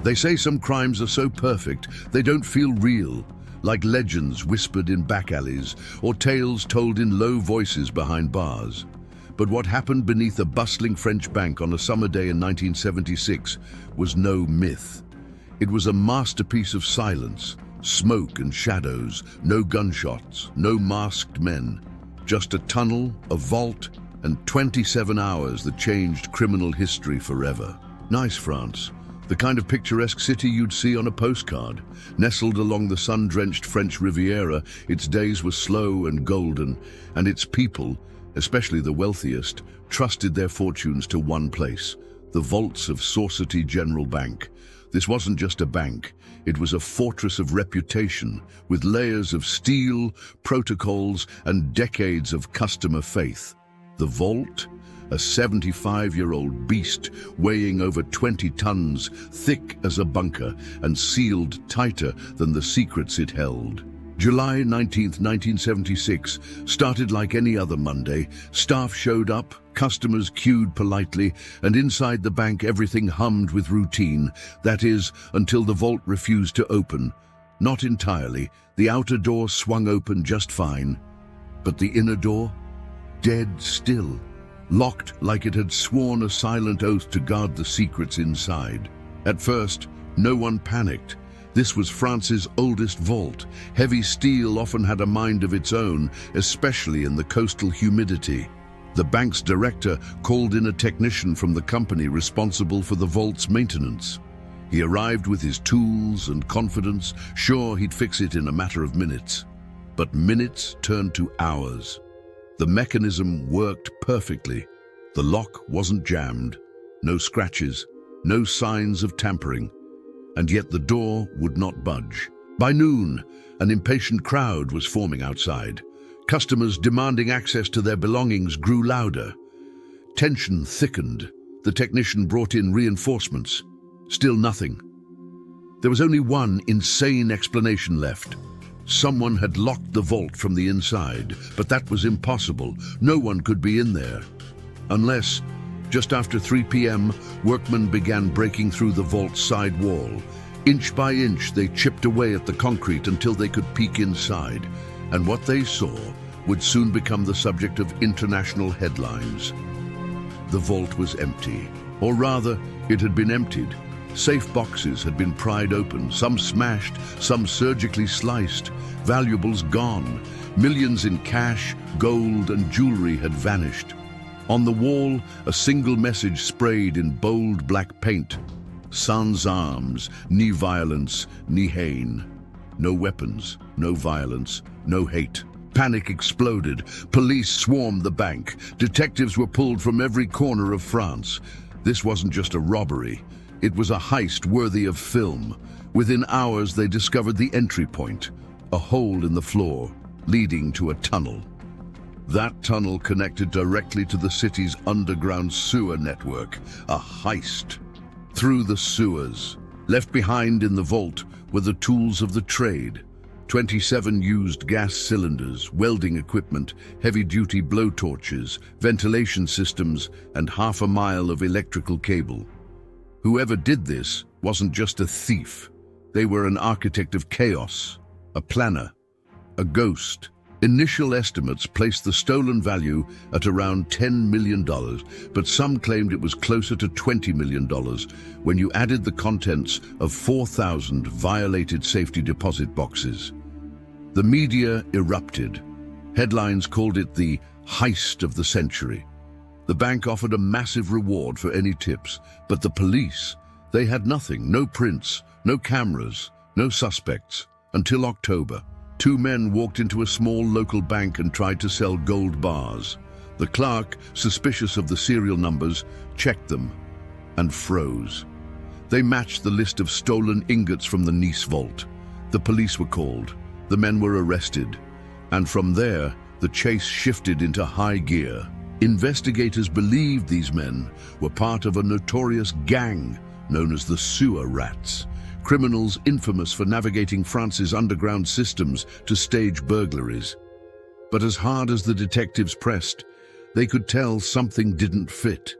They say some crimes are so perfect they don't feel real, like legends whispered in back alleys or tales told in low voices behind bars. But what happened beneath a bustling French bank on a summer day in 1976 was no myth. It was a masterpiece of silence, smoke and shadows, no gunshots, no masked men, just a tunnel, a vault, and 27 hours that changed criminal history forever. Nice France. The kind of picturesque city you'd see on a postcard. Nestled along the sun-drenched French Riviera, its days were slow and golden, and its people, especially the wealthiest, trusted their fortunes to one place, the vaults of Société Générale Bank. This wasn't just a bank, it was a fortress of reputation, with layers of steel, protocols, and decades of customer faith. The vault? A 75-year-old beast weighing over 20 tons, thick as a bunker, and sealed tighter than the secrets it held. July 19, 1976, started like any other Monday. Staff showed up, customers queued politely, and inside the bank everything hummed with routine. That is, until the vault refused to open. Not entirely. The outer door swung open just fine. But the inner door? Dead still. Locked like it had sworn a silent oath to guard the secrets inside. At first, no one panicked. This was France's oldest vault. Heavy steel often had a mind of its own, especially in the coastal humidity. The bank's director called in a technician from the company responsible for the vault's maintenance. He arrived with his tools and confidence, sure he'd fix it in a matter of minutes. But minutes turned to hours. The mechanism worked perfectly. The lock wasn't jammed, no scratches, no signs of tampering. And yet the door would not budge. By noon, an impatient crowd was forming outside. Customers demanding access to their belongings grew louder. Tension thickened. The technician brought in reinforcements. Still nothing. There was only one insane explanation left. Someone had locked the vault from the inside, but that was impossible. No one could be in there. Unless, just after 3 p.m., workmen began breaking through the vault's side wall. Inch by inch, they chipped away at the concrete until they could peek inside. And what they saw would soon become the subject of international headlines. The vault was empty. Or rather, it had been emptied. Safe boxes had been pried open, some smashed, some surgically sliced, valuables gone. Millions in cash, gold, and jewelry had vanished. On the wall, a single message sprayed in bold black paint. Sans armes, ni violence, ni haine. No weapons, no violence, no hate. Panic exploded. Police swarmed the bank. Detectives were pulled from every corner of France. This wasn't just a robbery. It was a heist worthy of film. Within hours, they discovered the entry point, a hole in the floor, leading to a tunnel. That tunnel connected directly to the city's underground sewer network, a heist. Through the sewers, left behind in the vault, were the tools of the trade. 27 used gas cylinders, welding equipment, heavy-duty blowtorches, ventilation systems, and half a mile of electrical cable. Whoever did this wasn't just a thief. They were an architect of chaos, a planner, a ghost. Initial estimates placed the stolen value at around $10 million, but some claimed it was closer to $20 million when you added the contents of 4,000 violated safety deposit boxes. The media erupted. Headlines called it the heist of the century. The bank offered a massive reward for any tips, but the police, they had nothing, no prints, no cameras, no suspects. Until October, 2 men walked into a small local bank and tried to sell gold bars. The clerk, suspicious of the serial numbers, checked them and froze. They matched the list of stolen ingots from the Nice vault. The police were called. The men were arrested. And from there, the chase shifted into high gear. Investigators believed these men were part of a notorious gang known as the Sewer Rats, criminals infamous for navigating France's underground systems to stage burglaries. But as hard as the detectives pressed, they could tell something didn't fit.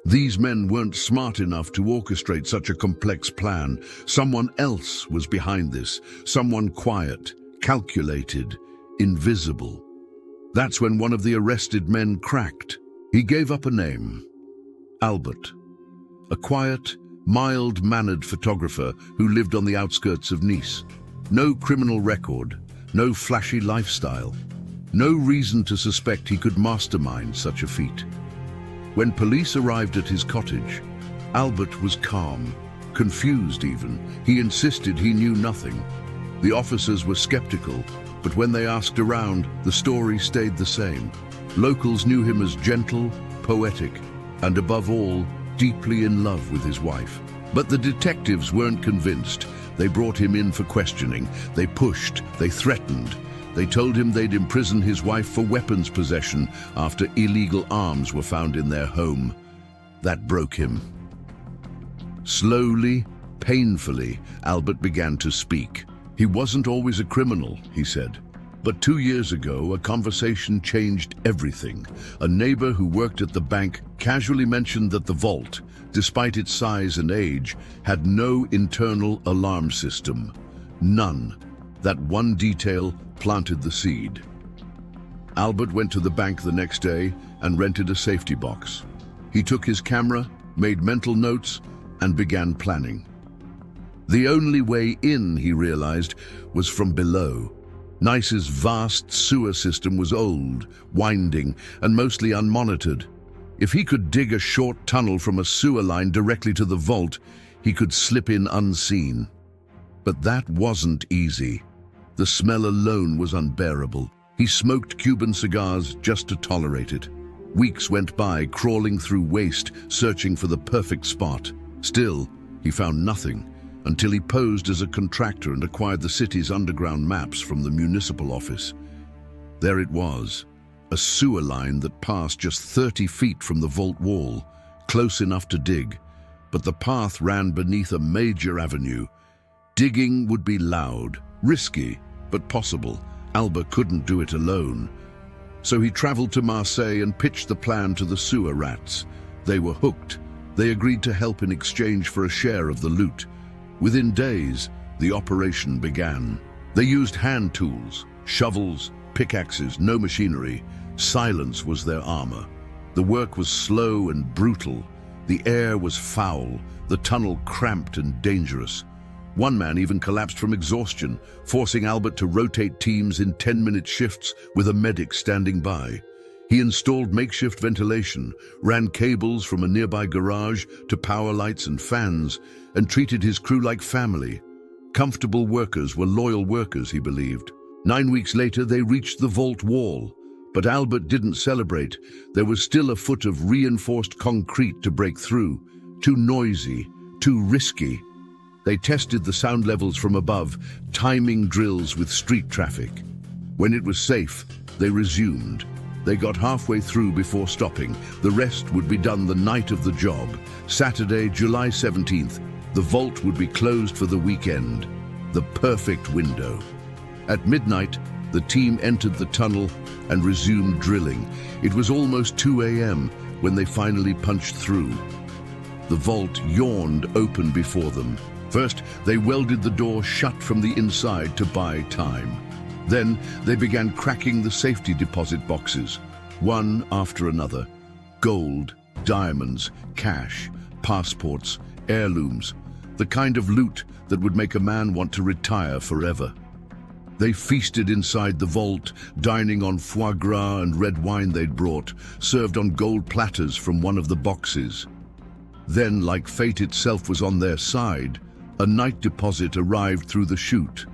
These men weren't smart enough to orchestrate such a complex plan. Someone else was behind this, someone quiet, calculated, invisible. That's when one of the arrested men cracked. He gave up a name, Albert, a quiet, mild-mannered photographer who lived on the outskirts of Nice. No criminal record, no flashy lifestyle, no reason to suspect he could mastermind such a feat. When police arrived at his cottage, Albert was calm, confused even. He insisted he knew nothing. The officers were skeptical, but when they asked around, the story stayed the same. Locals knew him as gentle, poetic, and above all, deeply in love with his wife. But the detectives weren't convinced. They brought him in for questioning. They pushed, they threatened. They told him they'd imprison his wife for weapons possession after illegal arms were found in their home. That broke him. Slowly, painfully, Albert began to speak. He wasn't always a criminal, he said. But 2 years ago, a conversation changed everything. A neighbor who worked at the bank casually mentioned that the vault, despite its size and age, had no internal alarm system. None. That one detail planted the seed. Albert went to the bank the next day and rented a safety box. He took his camera, made mental notes, and began planning. The only way in, he realized, was from below. Nice's vast sewer system was old, winding, and mostly unmonitored. If he could dig a short tunnel from a sewer line directly to the vault, he could slip in unseen. But that wasn't easy. The smell alone was unbearable. He smoked Cuban cigars just to tolerate it. Weeks went by, crawling through waste, searching for the perfect spot. Still, he found nothing, until he posed as a contractor and acquired the city's underground maps from the municipal office. There it was, a sewer line that passed just 30 feet from the vault wall, close enough to dig, but the path ran beneath a major avenue. Digging would be loud, risky, but possible. Albert couldn't do it alone. So he traveled to Marseille and pitched the plan to the sewer rats. They were hooked. They agreed to help in exchange for a share of the loot. Within days, the operation began. They used hand tools, shovels, pickaxes, no machinery. Silence was their armor. The work was slow and brutal. The air was foul, the tunnel cramped and dangerous. One man even collapsed from exhaustion, forcing Albert to rotate teams in 10-minute shifts with a medic standing by. He installed makeshift ventilation, ran cables from a nearby garage to power lights and fans, and treated his crew like family. Comfortable workers were loyal workers, he believed. 9 weeks later, they reached the vault wall. But Albert didn't celebrate. There was still a foot of reinforced concrete to break through. Too noisy, too risky. They tested the sound levels from above, timing drills with street traffic. When it was safe, they resumed. They got halfway through before stopping. The rest would be done the night of the job. Saturday, July 17th, the vault would be closed for the weekend. The perfect window. At midnight, the team entered the tunnel and resumed drilling. It was almost 2 a.m. when they finally punched through. The vault yawned open before them. First, they welded the door shut from the inside to buy time. Then, they began cracking the safety deposit boxes, one after another. Gold, diamonds, cash, passports, heirlooms, the kind of loot that would make a man want to retire forever. They feasted inside the vault, dining on foie gras and red wine they'd brought, served on gold platters from one of the boxes. Then, like fate itself was on their side, a night deposit arrived through the chute.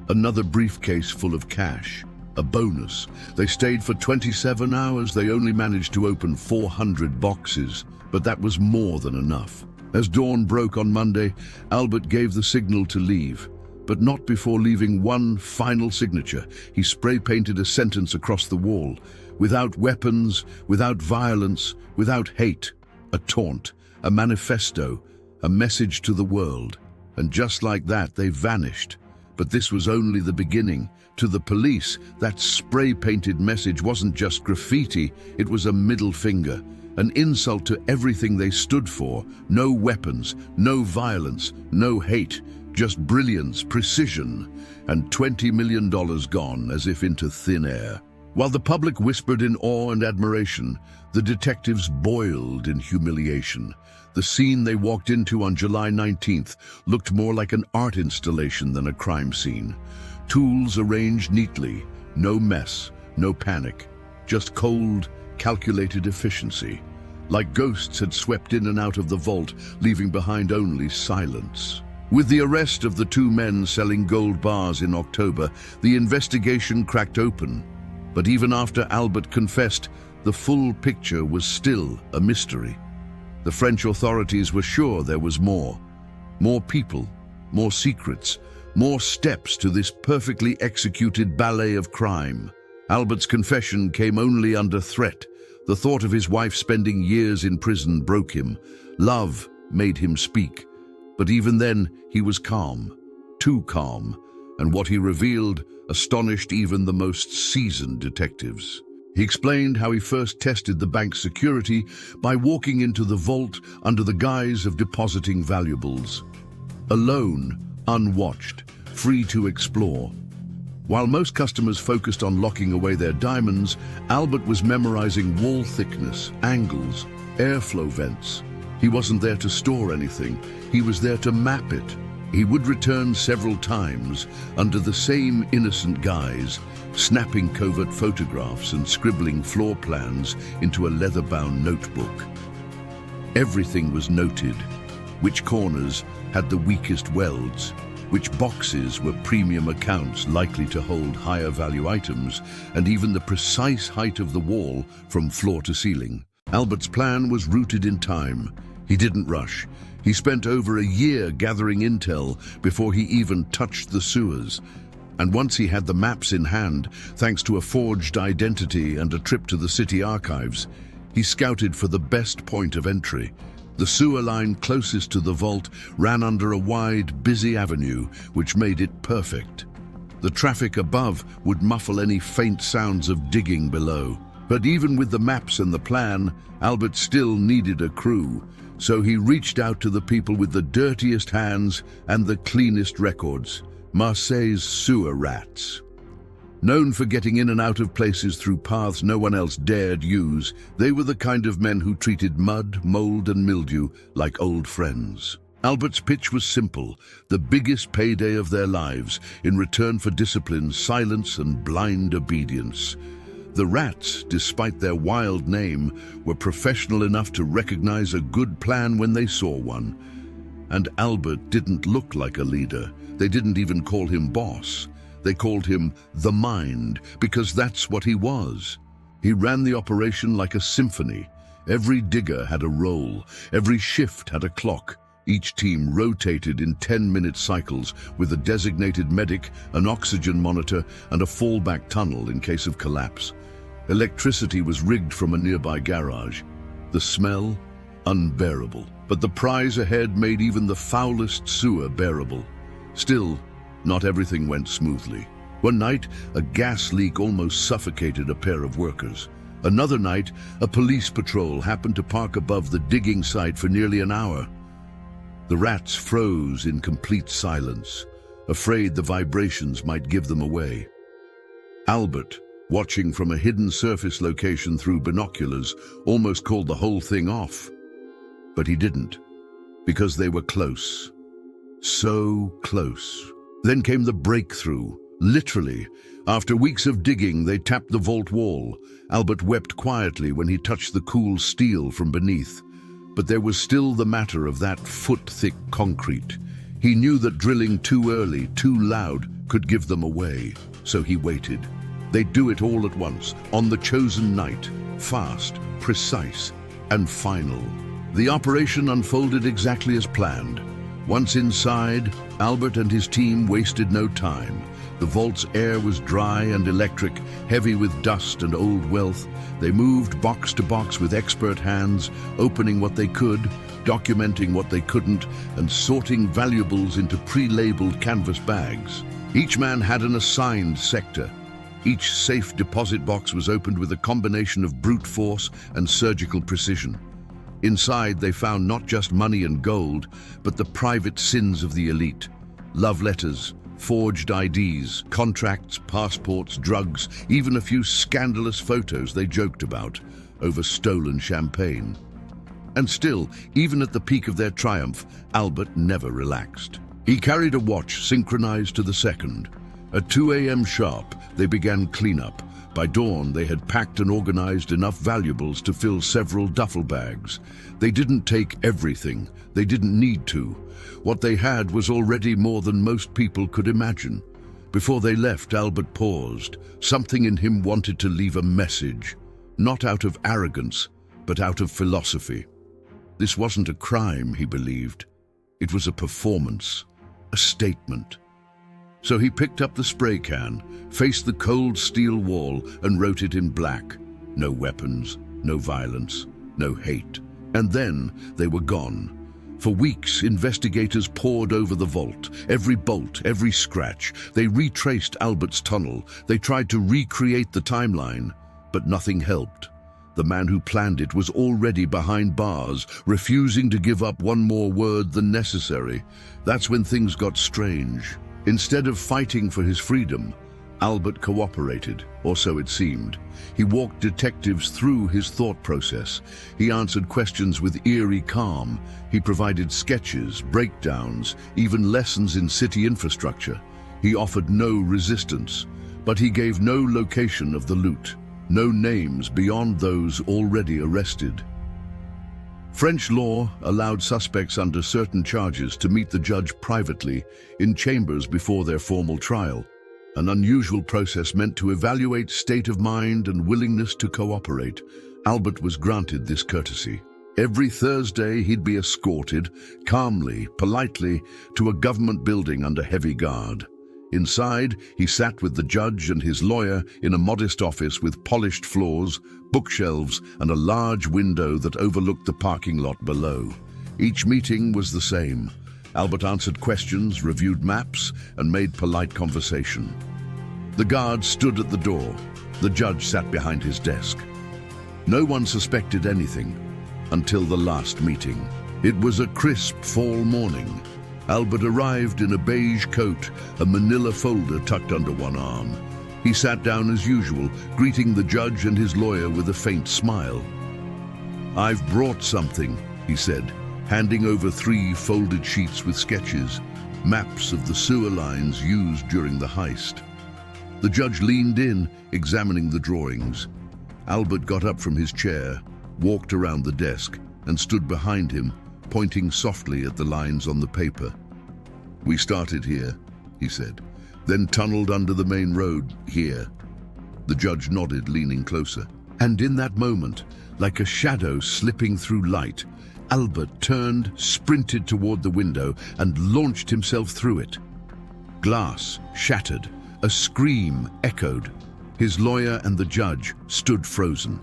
Another briefcase full of cash. A bonus. They stayed for 27 hours. They only managed to open 400 boxes, but that was more than enough. As dawn broke on Monday, Albert gave the signal to leave, but not before leaving one final signature. He spray-painted a sentence across the wall. Without weapons, without violence, without hate. A taunt, a manifesto, a message to the world. And just like that, they vanished. But this was only the beginning. To the police, that spray-painted message wasn't just graffiti, it was a middle finger, an insult to everything they stood for. No weapons, no violence, no hate, just brilliance, precision, and $20 million gone as if into thin air. While the public whispered in awe and admiration, the detectives boiled in humiliation. The scene they walked into on July 19th looked more like an art installation than a crime scene. Tools arranged neatly, no mess, no panic, just cold, calculated efficiency. Like ghosts had swept in and out of the vault, leaving behind only silence. With the arrest of the two men selling gold bars in October, the investigation cracked open. But even after Albert confessed, the full picture was still a mystery. The French authorities were sure there was more. More people, more secrets, more steps to this perfectly executed ballet of crime. Albert's confession came only under threat. The thought of his wife spending years in prison broke him. Love made him speak. But even then, he was calm, too calm, and what he revealed astonished even the most seasoned detectives. He explained how he first tested the bank's security by walking into the vault under the guise of depositing valuables. Alone, unwatched, free to explore. While most customers focused on locking away their diamonds, Albert was memorizing wall thickness, angles, airflow vents. He wasn't there to store anything, he was there to map it. He would return several times under the same innocent guise, snapping covert photographs and scribbling floor plans into a leather-bound notebook. Everything was noted. Which corners had the weakest welds, which boxes were premium accounts likely to hold higher value items, and even the precise height of the wall from floor to ceiling. Albert's plan was rooted in time. He didn't rush. He spent over a year gathering intel before he even touched the sewers. And once he had the maps in hand, thanks to a forged identity and a trip to the city archives, he scouted for the best point of entry. The sewer line closest to the vault ran under a wide, busy avenue, which made it perfect. The traffic above would muffle any faint sounds of digging below. But even with the maps and the plan, Albert still needed a crew. So he reached out to the people with the dirtiest hands and the cleanest records, Marseille's sewer rats. Known for getting in and out of places through paths no one else dared use, they were the kind of men who treated mud, mold, and mildew like old friends. Albert's pitch was simple, the biggest payday of their lives, in return for discipline, silence, and blind obedience. The rats, despite their wild name, were professional enough to recognize a good plan when they saw one. And Albert didn't look like a leader. They didn't even call him boss. They called him the Mind, because that's what he was. He ran the operation like a symphony. Every digger had a role. Every shift had a clock. Each team rotated in 10-minute cycles with a designated medic, an oxygen monitor, and a fallback tunnel in case of collapse. Electricity was rigged from a nearby garage. The smell, unbearable. But the prize ahead made even the foulest sewer bearable. Still, not everything went smoothly. One night, a gas leak almost suffocated a pair of workers. Another night, a police patrol happened to park above the digging site for nearly an hour. The rats froze in complete silence, afraid the vibrations might give them away. Albert, watching from a hidden surface location through binoculars, almost called the whole thing off. But he didn't, because they were close. So close. Then came the breakthrough, literally. After weeks of digging, they tapped the vault wall. Albert wept quietly when he touched the cool steel from beneath. But there was still the matter of that foot-thick concrete. He knew that drilling too early, too loud, could give them away. So he waited. They'd do it all at once, on the chosen night, fast, precise, and final. The operation unfolded exactly as planned. Once inside, Albert and his team wasted no time. The vault's air was dry and electric, heavy with dust and old wealth. They moved box to box with expert hands, opening what they could, documenting what they couldn't, and sorting valuables into pre-labeled canvas bags. Each man had an assigned sector. Each safe deposit box was opened with a combination of brute force and surgical precision. Inside, they found not just money and gold, but the private sins of the elite. Love letters, forged IDs, contracts, passports, drugs, even a few scandalous photos they joked about over stolen champagne. And still, even at the peak of their triumph, Albert never relaxed. He carried a watch synchronized to the second. At 2 a.m. sharp, they began cleanup. By dawn, they had packed and organized enough valuables to fill several duffel bags. They didn't take everything. They didn't need to. What they had was already more than most people could imagine. Before they left, Albert paused. Something in him wanted to leave a message, not out of arrogance, but out of philosophy. This wasn't a crime, he believed. It was a performance, a statement. So he picked up the spray can, faced the cold steel wall, and wrote it in black. No weapons, no violence, no hate. And then they were gone. For weeks, investigators pored over the vault, every bolt, every scratch. They retraced Albert's tunnel. They tried to recreate the timeline, but nothing helped. The man who planned it was already behind bars, refusing to give up one more word than necessary. That's when things got strange. Instead of fighting for his freedom, Albert cooperated, or so it seemed. He walked detectives through his thought process. He answered questions with eerie calm. He provided sketches, breakdowns, even lessons in city infrastructure. He offered no resistance, but he gave no location of the loot, no names beyond those already arrested. French law allowed suspects under certain charges to meet the judge privately in chambers before their formal trial. An unusual process meant to evaluate state of mind and willingness to cooperate. Albert was granted this courtesy. Every Thursday, he'd be escorted, calmly, politely, to a government building under heavy guard. Inside, he sat with the judge and his lawyer in a modest office with polished floors, bookshelves, and a large window that overlooked the parking lot below. Each meeting was the same. Albert answered questions, reviewed maps, and made polite conversation. The guard stood at the door. The judge sat behind his desk. No one suspected anything until the last meeting. It was a crisp fall morning. Albert arrived in a beige coat, a manila folder tucked under one arm. He sat down as usual, greeting the judge and his lawyer with a faint smile. "I've brought something," he said, handing over 3 folded sheets with sketches, maps of the sewer lines used during the heist. The judge leaned in, examining the drawings. Albert got up from his chair, walked around the desk, and stood behind him, pointing softly at the lines on the paper. "We started here," he said, "then tunneled under the main road here." The judge nodded, leaning closer. And in that moment, like a shadow slipping through light, Albert turned, sprinted toward the window, and launched himself through it. Glass shattered. A scream echoed. His lawyer and the judge stood frozen.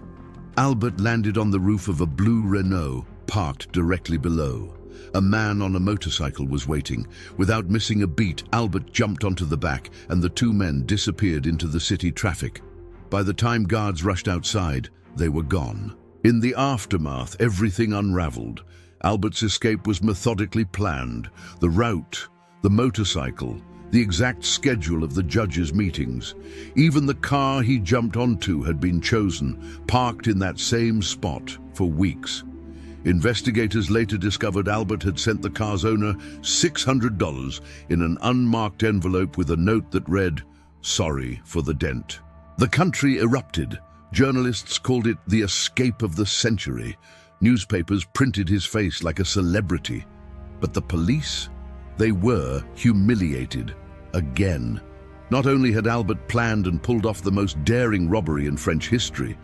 Albert landed on the roof of a blue Renault, parked directly below. A man on a motorcycle was waiting. Without missing a beat, Albert jumped onto the back, and the 2 men disappeared into the city traffic. By the time guards rushed outside, they were gone. In the aftermath, everything unraveled. Albert's escape was methodically planned. The route, the motorcycle, the exact schedule of the judge's meetings. Even the car he jumped onto had been chosen, parked in that same spot for weeks. Investigators later discovered Albert had sent the car's owner $600 in an unmarked envelope with a note that read, "Sorry for the dent." The country erupted. Journalists called it the escape of the century. Newspapers printed his face like a celebrity. But the police? They were humiliated. Again. Not only had Albert planned and pulled off the most daring robbery in French history,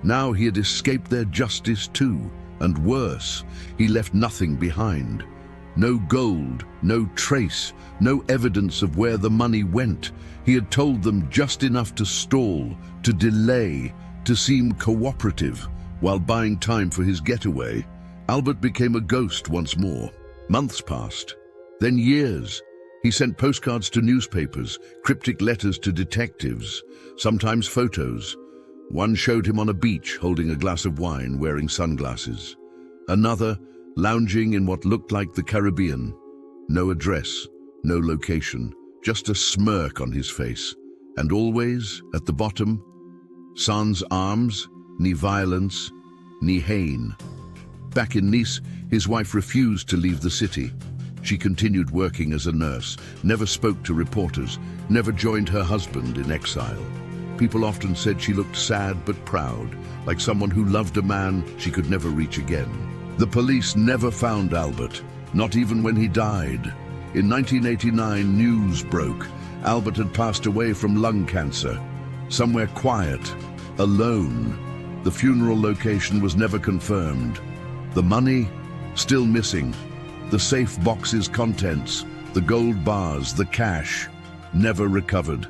now he had escaped their justice too. And worse, he left nothing behind. No gold, no trace, no evidence of where the money went. He had told them just enough to stall, to delay, to seem cooperative, while buying time for his getaway. Albert became a ghost once more. Months passed, then years. He sent postcards to newspapers, cryptic letters to detectives, sometimes photos. One showed him on a beach holding a glass of wine, wearing sunglasses. Another, lounging in what looked like the Caribbean. No address, no location, just a smirk on his face. And always, at the bottom, sans armes, ni violence, ni haine. Back in Nice, his wife refused to leave the city. She continued working as a nurse, never spoke to reporters, never joined her husband in exile. People often said she looked sad but proud, like someone who loved a man she could never reach again. The police never found Albert, not even when he died. In 1989, news broke. Albert had passed away from lung cancer, somewhere quiet, alone. The funeral location was never confirmed. The money, still missing. The safe box's contents, the gold bars, the cash, never recovered.